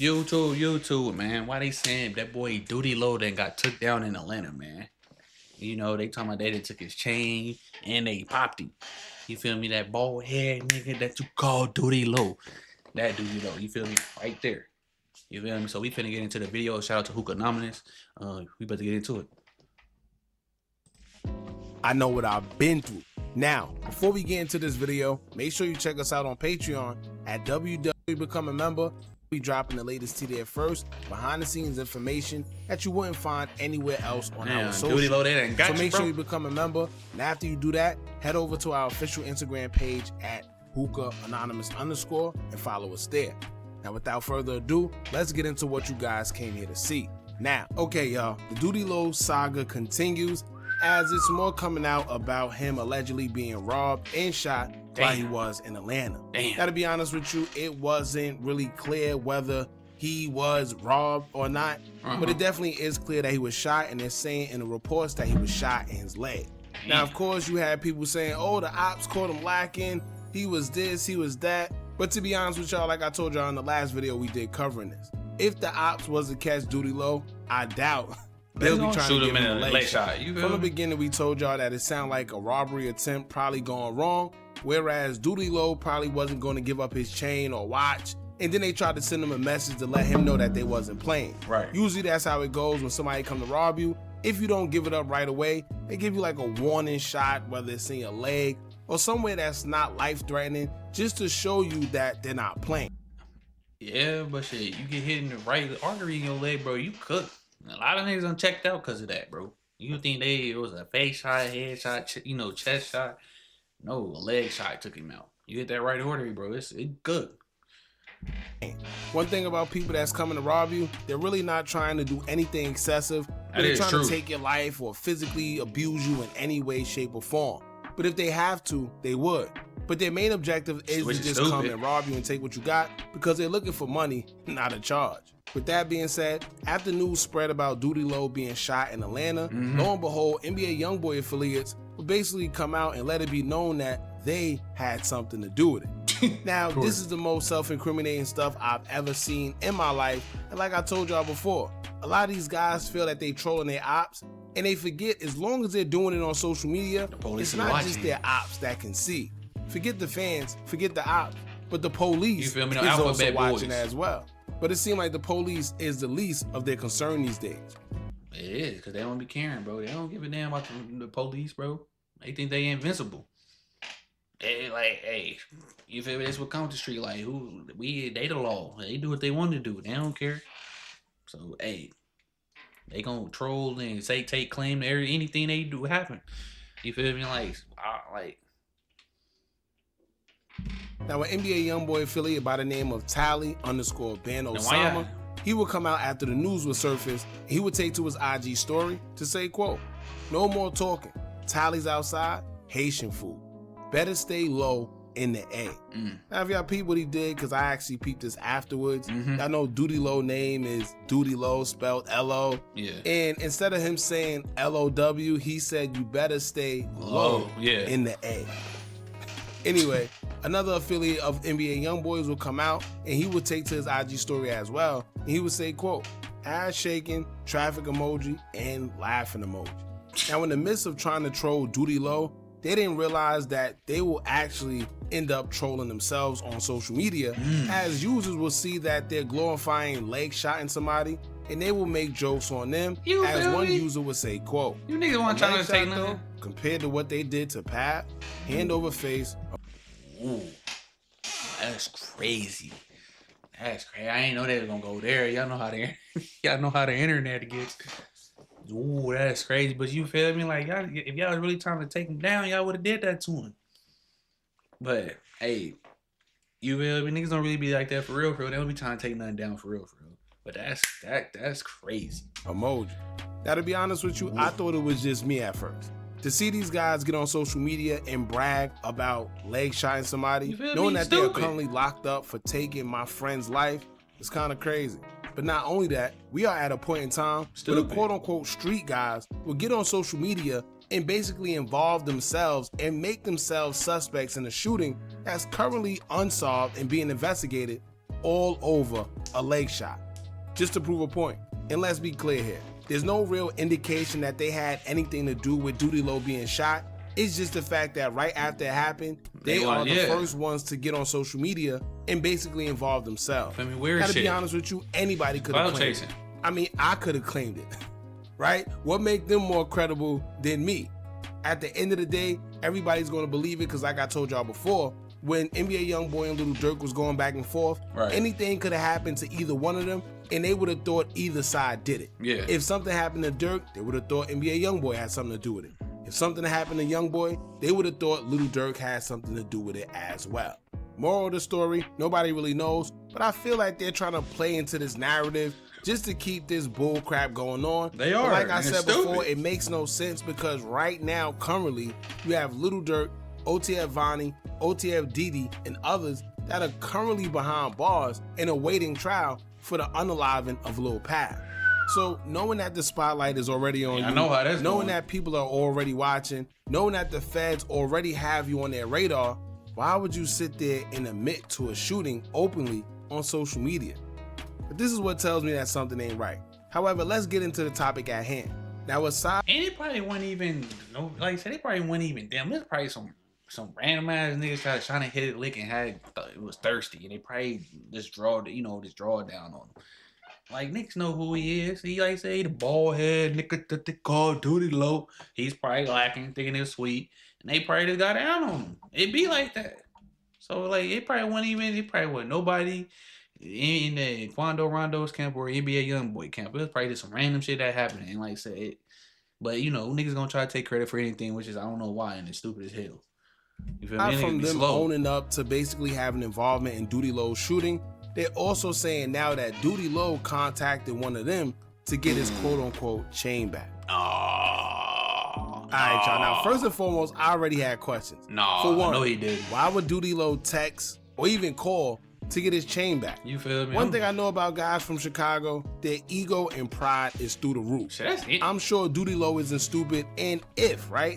YouTube, man. Why they saying that boy Doodie Low then got took down in Atlanta, man? You know, they talking about they took his chain and they popped him. You feel me? That bald head nigga that you call Doodie Low. That Doodie Low. You feel me? Right there. You feel me? So we finna get into the video. Shout out to Hookah Anonymous. We about to get into it. I know what I've been through. Now, before we get into this video, make sure you check us out on Patreon at Become a Member. We dropping the latest tea there first, behind the scenes information that you wouldn't find anywhere else on our socials. So make sure you become a member, and after you do that, head over to our official Instagram page at Hookah Anonymous _ and follow us there. Now, without further ado, let's get into what you guys came here to see. Now, okay, y'all, the Doodie Low saga continues, as it's more coming out about him allegedly being robbed and shot while he was in Atlanta. Now, to be honest with you, it wasn't really clear whether he was robbed or not, but it definitely is clear that he was shot, and they're saying in the reports that he was shot in his leg. Now, of course, you had people saying, oh, the ops caught him lacking, he was this, he was that. But to be honest with y'all, like I told y'all in the last video we did covering this, if the ops was to catch Doodie Low, I doubt they'll be trying to give him a leg shot. From the beginning, we told y'all that it sounded like a robbery attempt probably gone wrong, whereas Doodie Low probably wasn't going to give up his chain or watch, and then they tried to send him a message to let him know that they wasn't playing. Right. Usually that's how it goes when somebody come to rob you. If you don't give it up right away, they give you like a warning shot, whether it's in your leg or somewhere that's not life-threatening, just to show you that they're not playing. Yeah, but shit, you get hit in the right artery in your leg, bro, you cooked. A lot of niggas done checked out because of that, bro. You think it was a face shot, head shot, chest shot? No, a leg shot took him out. You hit that right artery, bro. It's good. One thing about people that's coming to rob you, they're really not trying to do anything excessive. They're trying to take your life or physically abuse you in any way, shape, or form. But if they have to, they would. But their main objective is to just come and rob you and take what you got because they're looking for money, not a charge. With that being said, after news spread about Doodie Low being shot in Atlanta, lo and behold, NBA YoungBoy affiliates will basically come out and let it be known that they had something to do with it. Now, this is the most self-incriminating stuff I've ever seen in my life, and like I told y'all before, a lot of these guys feel that they trolling their ops, and they forget as long as they're doing it on social media, it's not just their ops that can see. Forget the fans, forget the ops, but the police is also watching as well. But it seems like the police is the least of their concern these days. It is, because they don't be caring, bro. They don't give a damn about the police, bro. They think they invincible. They like, hey, you feel me? That's what Counter Street like. They the law. They do what they want to do. They don't care. So, hey, they gonna troll and take claim to anything they do happen. You feel me? Now, an NBA YoungBoy affiliate by the name of Tally _Ben Osama, he would come out after the news was surfaced, and he would take to his IG story to say, quote, "No more talking. Tally's outside, Haitian food. Better stay low in the A." Now, if y'all peep what he did, because I actually peeped this afterwards, y'all know Doodie Low name is Doodie Low, spelled L-O. Yeah. And instead of him saying L-O-W, he said, "You better stay low in the A." Anyway, another affiliate of NBA YoungBoys will come out, and he would take to his IG story as well, and he would say, quote, "Ass shaking, traffic emoji, and laughing emoji." Now, in the midst of trying to troll Doodie Low, they didn't realize that they will actually end up trolling themselves on social media, as users will see that they're glorifying leg shotting somebody, and they will make jokes on them, as one user would say, quote, "You niggas want to try to take nothing compared to what they did to Pat, hand over face." Ooh, that's crazy. That's crazy. I ain't know they was gonna go there. Y'all know how the internet gets. Ooh, that's crazy. But you feel me? Like, y'all, if y'all was really trying to take him down, y'all would have did that to him. But hey, you feel me? Niggas don't really be like that for real. They don't be trying to take nothing down for real. But that's crazy. Emoji. Now, to be honest with you, I thought it was just me at first. To see these guys get on social media and brag about leg shotting somebody, knowing that they are currently locked up for taking my friend's life, is kind of crazy. But not only that, we are at a point in time where the quote-unquote street guys will get on social media and basically involve themselves and make themselves suspects in a shooting that's currently unsolved and being investigated all over a leg shot, just to prove a point. And let's be clear here, there's no real indication that they had anything to do with Doodie Lo being shot. It's just the fact that right after it happened, they are the first ones to get on social media and basically involve themselves. I mean, weird Gotta shit. be honest with you, anybody could have claimed it. I mean, I could have claimed it, right? What make them more credible than me? At the end of the day, everybody's going to believe it because like I told y'all before, when NBA Youngboy and Lil Durk was going back and forth, anything could have happened to either one of them and they would have thought either side did it. Yeah. If something happened to Durk, they would have thought NBA Youngboy had something to do with it. If something happened to Youngboy, they would have thought Lil Durk had something to do with it as well. Moral of the story, nobody really knows, but I feel like they're trying to play into this narrative just to keep this bull crap going on. They are. But like I said before, stupid. it makes no sense because right now, currently, you have Lil Durk, OTF Vonnie, OTF Doodie, and others that are currently behind bars and awaiting trial for the unaliving of Lil Pav. So knowing that the spotlight is already on you, I know how that's knowing going. that people are already watching, knowing that the feds already have you on their radar, why would you sit there and admit to a shooting openly on social media? But this is what tells me that something ain't right. However, let's get into the topic at hand. Now, aside, and it probably wasn't even, like I said, they probably wasn't even them. There's probably some random ass niggas trying to hit it lick and it was thirsty, and they probably just draw it down on him. Like, niggas know who he is. He, like, say, the bald head nigga that they call Doodie Lo. He's probably lacking, thinking it's sweet. And they probably just got down on him. It be like that. So, like, it probably wasn't nobody in the Quando Rondo's camp or NBA Youngboy camp. It was probably just some random shit that happened. And, like I said, but, niggas gonna try to take credit for anything, which is, I don't know why, and it's stupid as hell. You feel me? from them owning up to basically having involvement in Doodie Lo's shooting, they're also saying now that Doodie Lo contacted one of them to get his quote-unquote chain back. All right, y'all. Now, first and foremost, I already had questions. For one, no, he didn't. Why would Doodie Lo text or even call to get his chain back? You feel me? One thing I know about guys from Chicago, their ego and pride is through the roof. Shit, that's it. I'm sure Doodie Lo isn't stupid, and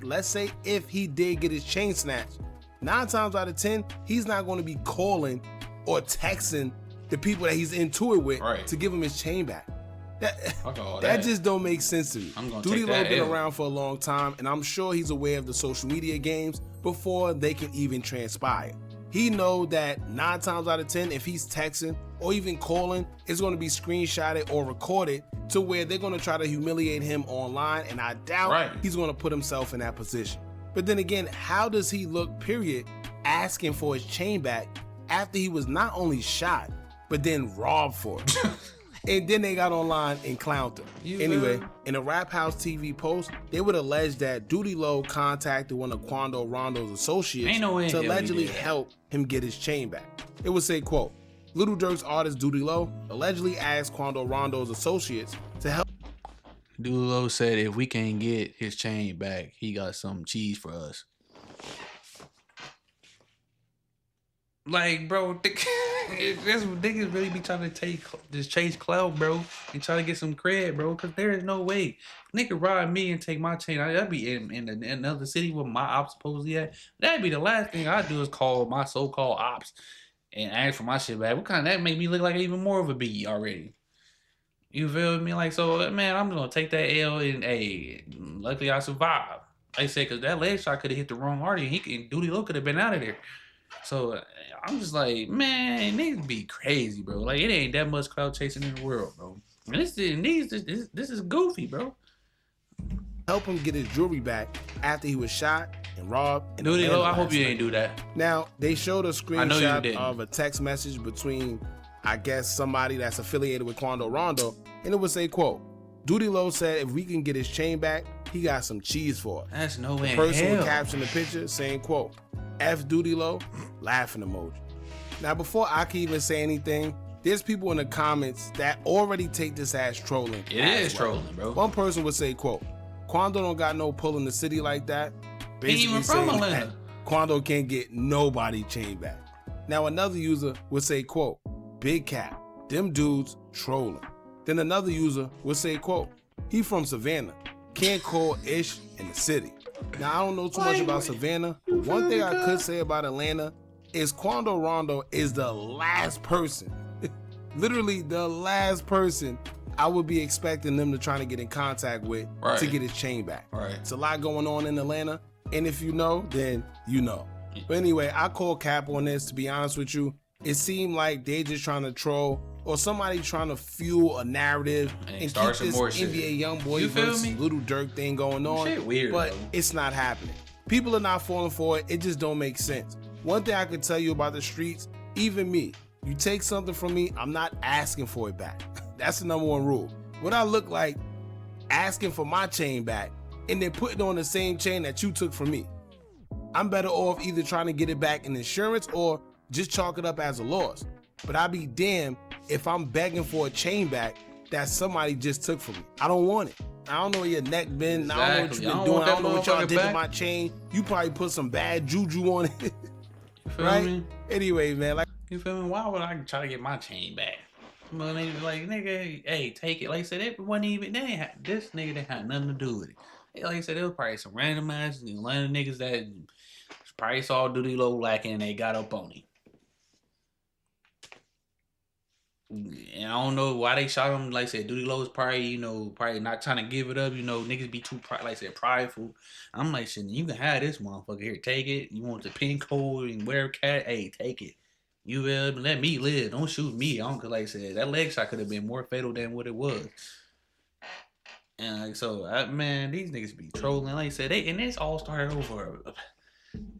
let's say if he did get his chain snatched, 9 times out of 10, he's not going to be calling or texting the people that he's into it with to give him his chain back. That just don't make sense to me. Doodie Lo been around for a long time, and I'm sure he's aware of the social media games before they can even transpire. He know that 9 times out of 10, if he's texting or even calling, it's going to be screenshotted or recorded to where they're going to try to humiliate him online, and I doubt he's going to put himself in that position. But then again, how does he look, period, asking for his chain back after he was not only shot, but then robbed for it? And then they got online and clowned him. Anyway, in a Rap House TV post, they would allege that Doodie Lo contacted one of Quando Rondo's associates to allegedly help him get his chain back. It would say, quote, Lil Durk's artist Doodie Lo allegedly asked Quando Rondo's associates to help. Doodie Lo said if we can't get his chain back, he got some cheese for us. Like, bro, that's what niggas really be trying to just chase clout, bro, and try to get some cred, bro, because there is no way. Nigga rob me and take my chain. I'd be in another city where my ops supposedly at. That'd be the last thing I do is call my so-called ops and ask for my shit back. What kind of that make me look like even more of a B already? You feel me? Like, so, man, I'm gonna take that L and, hey, luckily I survived. Like I said, because that leg shot could have hit the wrong artery and Doodie Lo could have been out of there. So I'm just like, man, niggas be crazy, bro. Like, it ain't that much clout chasing in the world, bro. And this is goofy, bro. Help him get his jewelry back after he was shot and robbed. And Doodie Lo, I hope you ain't do that. Now, they showed a screenshot of a text message between, I guess, somebody that's affiliated with Quando Rondo, and it would say, quote, Doodie Lo said if we can get his chain back, he got some cheese for it. That's no way. The person would caption the picture saying, quote, F Doodie Lo, laughing emoji. Now, before I can even say anything, there's people in the comments that already take this as trolling. It is trolling, bro. One person would say, quote, Quando don't got no pull in the city like that. Basically even from Atlanta. Quando can't get nobody chain back. Now, another user would say, quote, big cap, them dudes trolling. Then another user would say, quote, he from Savannah, can't call ish in the city. Now, I don't know too much about Savannah, but one thing I could say about Atlanta is Quando Rondo is the last person literally the last person I would be expecting them to try to get in contact with to get his chain back. Right. It's a lot going on in Atlanta, and if you know, then you know. But anyway, I call cap on this, to be honest with you. It seemed like they just trying to troll, or somebody trying to fuel a narrative and keep this NBA YoungBoy versus Little Dirk thing going on. Shit weird, but bro. It's not happening. People are not falling for it. It just don't make sense. One thing I can tell you about the streets, even me, you take something from me, I'm not asking for it back. That's the number one rule. What I look like asking for my chain back and then putting on the same chain that you took from me. I'm better off either trying to get it back in insurance or just chalk it up as a loss. But I'd be damned if I'm begging for a chain back that somebody just took from me. I don't want it. I don't know where your neck been. Exactly. I don't know what you've been doing. I don't know what y'all did to my chain. You probably put some bad juju on it. Right? Me? Anyway, man. Like, you feel me? Why would I try to get my chain back? Well, like, nigga, hey, take it. Like I said, it wasn't even, this nigga didn't have nothing to do with it. Like I said, it was probably some random ass Atlanta niggas that probably saw Doodie Low lacking and they got up on him. And I don't know why they shot him. Like I said, Doodie Low is probably, probably not trying to give it up. Niggas be too, like I said, prideful. I'm like, shit, you can have this motherfucker here. Take it. You want the pin code and whatever cat? Hey, take it. You will let me live. Don't shoot me. Cause like I said, that leg shot could have been more fatal than what it was. And like so, man, these niggas be trolling. Like I said, and this all started over.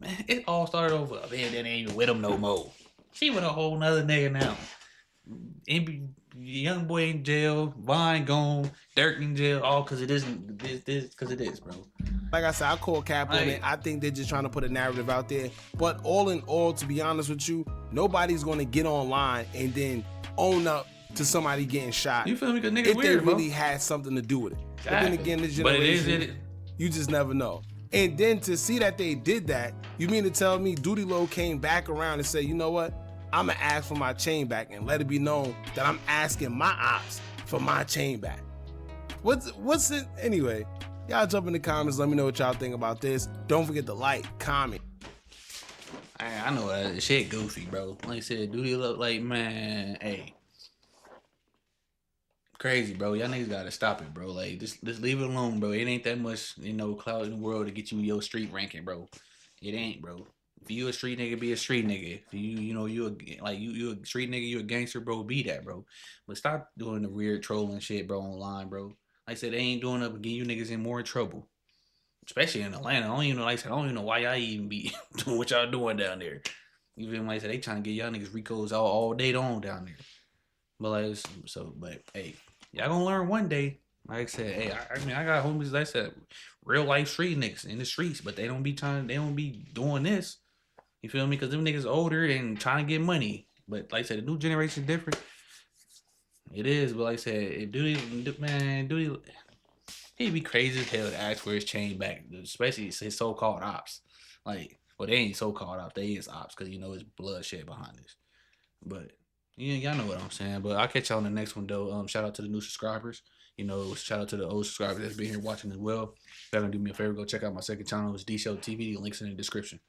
Man, it all started over. Man, they ain't even with him no more. She with a whole nother nigga now. Young boy in jail, Vine gone, Dirk in jail, all because it isn't this because it is, bro. Like I said, I call cap on it. I think they're just trying to put a narrative out there. But all in all, to be honest with you, nobody's going to get online and then own up to somebody getting shot. You feel me? Because nigga if weird, they really had something to do with it. Exactly. But then again, this generation, you just never know. And then to see that they did that, you mean to tell me Doodie Low came back around and said, you know what? I'm going to ask for my chain back and let it be known that I'm asking my ops for my chain back. What's it? Anyway, y'all jump in the comments. Let me know what y'all think about this. Don't forget to like, comment. I know that shit goofy, bro. Like I said, Doodie Low, like, man, hey. Crazy, bro. Y'all niggas gotta stop it, bro. Like, just leave it alone, bro. It ain't that much, clout in the world to get you your street ranking, bro. It ain't, bro. If you a street nigga, be a street nigga. If you a street nigga, you a gangster, bro, be that, bro. But stop doing the weird trolling shit, bro, online, bro. Like I said, they ain't doing it, but getting you niggas in more trouble. Especially in Atlanta. I don't even know why y'all even be doing what y'all doing down there. Even like I said, they trying to get y'all niggas Ricos all day long down there. But but hey, y'all gonna learn one day. Like I said, hey, I got homies, like I said, real life street niggas in the streets, but they don't be doing this. You feel me? Because them niggas older and trying to get money. But like I said, the new generation is different. It is, but like I said, Doodie, he'd be crazy as hell to ask for his chain back, especially his so-called ops. Like, well, they ain't so-called ops, they is ops, because it's bloodshed behind this. But y'all know what I'm saying. But I'll catch y'all on the next one, though. Shout out to the new subscribers. Shout out to the old subscribers that's been here watching as well. If y'all gonna do me a favor, go check out my second channel. It's D.SHELTON TV. The link's in the description.